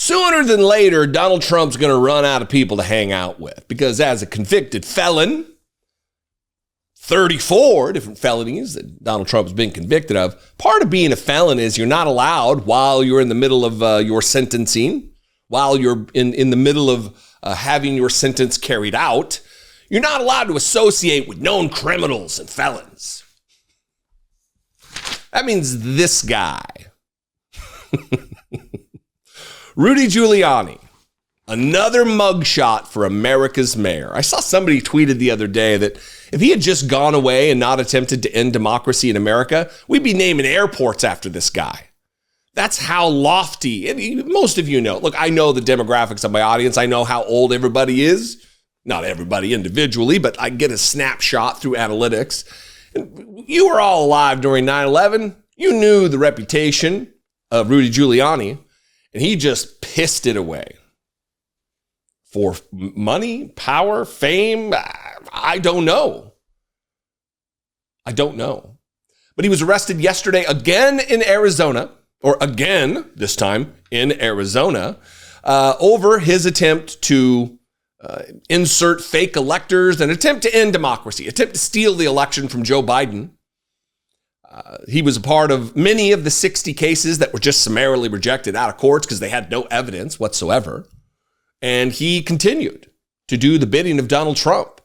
sooner than later, Donald Trump's going to run out of people to hang out with because as a convicted felon, 34 different felonies that Donald Trump has been convicted of. Part of being a felon is you're not allowed while you're in the middle of your sentencing, while you're in the middle of having your sentence carried out, you're not allowed to associate with known criminals and felons. That means this guy, Rudy Giuliani, another mugshot for America's mayor. I saw somebody tweeted the other day that if he had just gone away and not attempted to end democracy in America, we'd be naming airports after this guy. That's how lofty, and most of you know. Look, I know the demographics of my audience. I know how old everybody is. Not everybody individually, but I get a snapshot through analytics. And you were all alive during 9/11. You knew the reputation of Rudy Giuliani, and he just pissed it away. For money, power, fame, I don't know. But he was arrested yesterday again in Arizona, or again, this time in Arizona, over his attempt to insert fake electors, an attempt to end democracy, attempt to steal the election from Joe Biden. He was a part of many of the 60 cases that were just summarily rejected out of courts because they had no evidence whatsoever. And he continued to do the bidding of Donald Trump.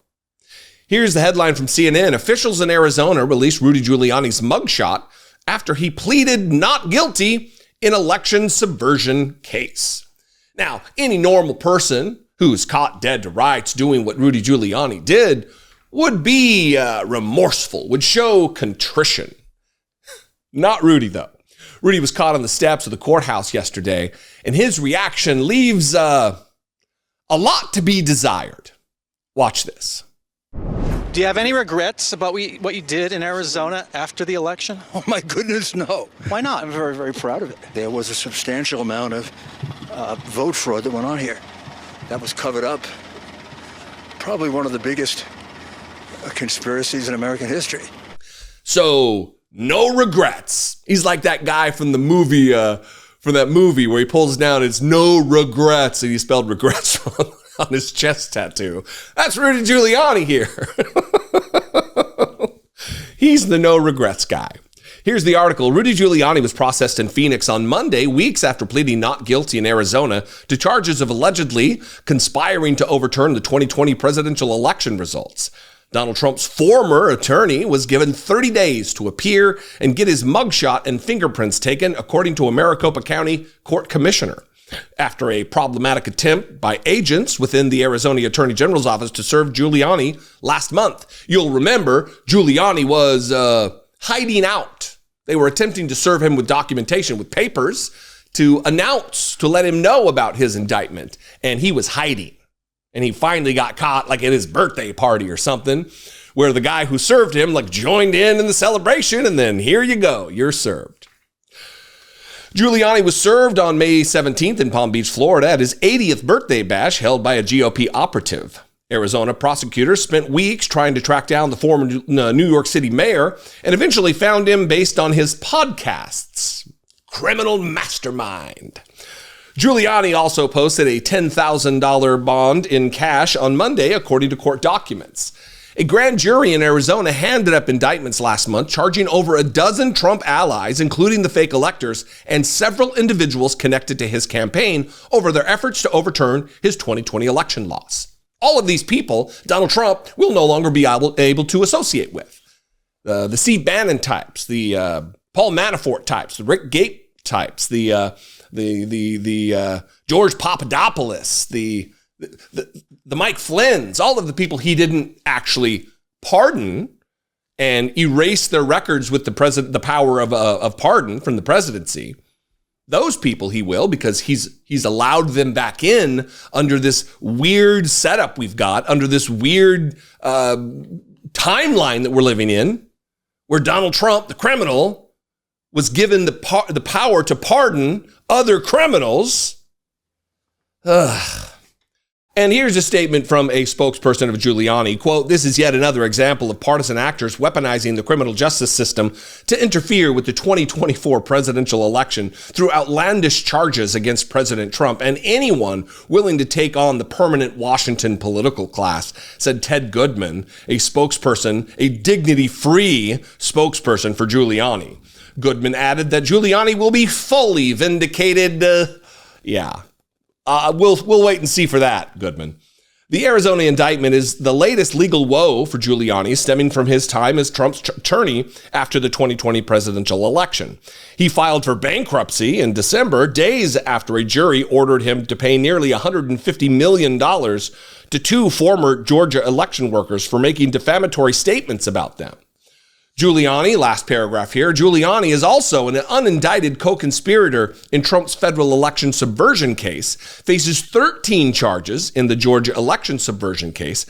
Here's the headline from CNN. Officials in Arizona released Rudy Giuliani's mugshot after he pleaded not guilty in election subversion case. Now, any normal person who's caught dead to rights doing what Rudy Giuliani did would be remorseful, would show contrition. Not Rudy, though. Rudy was caught on the steps of the courthouse yesterday, and his reaction leaves a lot to be desired. Watch this. Do you have any regrets about what you did in Arizona after the election? Oh, my goodness, no. Why not? I'm very, very proud of it. There was a substantial amount of vote fraud that went on here. That was covered up. Probably one of the biggest conspiracies in American history. So, no regrets. He's like that guy from the movie, from that movie where he pulls down, it's no regrets, and he spelled regrets wrong on his chest tattoo. That's Rudy Giuliani here. He's the no regrets guy. Here's the article. Rudy Giuliani was processed in Phoenix on Monday, weeks after pleading not guilty in Arizona to charges of allegedly conspiring to overturn the 2020 presidential election results. Donald Trump's former attorney was given 30 days to appear and get his mugshot and fingerprints taken, according to a Maricopa County court commissioner, after a problematic attempt by agents within the Arizona Attorney General's office to serve Giuliani last month. You'll remember Giuliani was hiding out. They were attempting to serve him with documentation, with papers, to announce, to let him know about his indictment, and he was hiding. And he finally got caught like at his birthday party or something, where the guy who served him like joined in the celebration, and then here you go, you're served. Giuliani was served on May 17th in Palm Beach, Florida, at his 80th birthday bash held by a GOP operative. Arizona prosecutors spent weeks trying to track down the former New York City mayor and eventually found him based on his podcasts. Criminal mastermind. Giuliani also posted a $10,000 bond in cash on Monday, according to court documents. A grand jury in Arizona handed up indictments last month, charging over a dozen Trump allies, including the fake electors, and several individuals connected to his campaign over their efforts to overturn his 2020 election loss. All of these people, Donald Trump will no longer be able to associate with. The Steve Bannon types, the Paul Manafort types, the Rick Gates types, the George Papadopoulos, the Mike Flynn's, all of the people he didn't actually pardon and erase their records with the power of pardon from the presidency. Those people he will, because he's allowed them back in under this weird setup we've got, under this weird timeline that we're living in, where Donald Trump, the criminal, was given the power to pardon other criminals. And here's a statement from a spokesperson of Giuliani, quote, "This is yet another example of partisan actors weaponizing the criminal justice system to interfere with the 2024 presidential election through outlandish charges against President Trump and anyone willing to take on the permanent Washington political class," said Ted Goodman, a spokesperson, a dignity-free spokesperson for Giuliani. Goodman added that Giuliani will be fully vindicated. We'll wait and see for that, Goodman. The Arizona indictment is the latest legal woe for Giuliani, stemming from his time as Trump's attorney after the 2020 presidential election. He filed for bankruptcy in December, days after a jury ordered him to pay nearly $150 million to two former Georgia election workers for making defamatory statements about them. Giuliani, last paragraph here, Giuliani is also an unindicted co-conspirator in Trump's federal election subversion case, faces 13 charges in the Georgia election subversion case,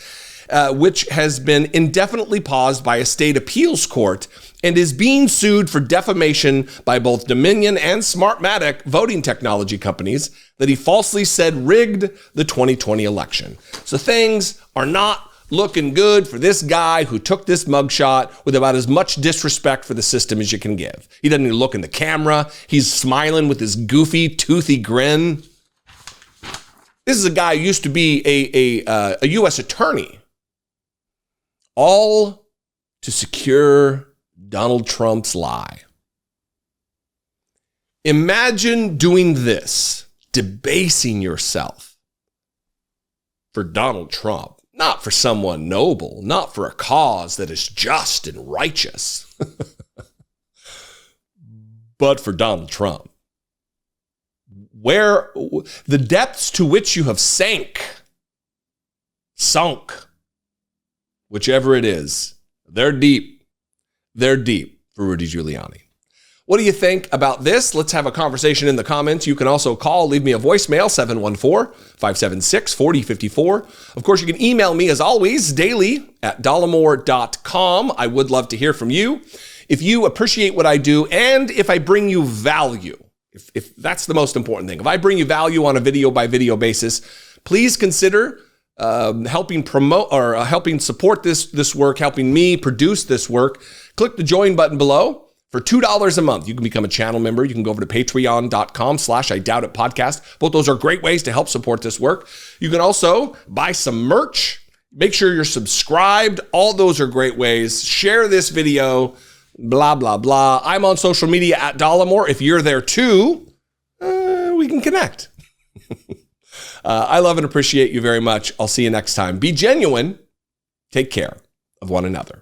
which has been indefinitely paused by a state appeals court and is being sued for defamation by both Dominion and Smartmatic voting technology companies that he falsely said rigged the 2020 election. So things are not looking good for this guy who took this mugshot with about as much disrespect for the system as you can give. He doesn't even look in the camera. He's smiling with his goofy, toothy grin. This is a guy who used to be a U.S. attorney, all to secure Donald Trump's lie. Imagine doing this, debasing yourself for Donald Trump. Not for someone noble, not for a cause that is just and righteous, but for Donald Trump. Where the depths to which you have sunk, whichever it is, they're deep for Rudy Giuliani. What do you think about this? Let's have a conversation in the comments. You can also leave me a voicemail, 714-576-4054. Of course, you can email me as always, daily at dollemore.com. I would love to hear from you. If you appreciate what I do and if I bring you value, if that's the most important thing, if I bring you value on a video by video basis, please consider helping promote or helping support this work, helping me produce this work. Click the join button below. For $2 a month, you can become a channel member. You can go over to patreon.com/IDoubtItPodcast. Both those are great ways to help support this work. You can also buy some merch. Make sure you're subscribed. All those are great ways. Share this video, blah, blah, blah. I'm on social media at Dollemore. If you're there too, we can connect. I love and appreciate you very much. I'll see you next time. Be genuine. Take care of one another.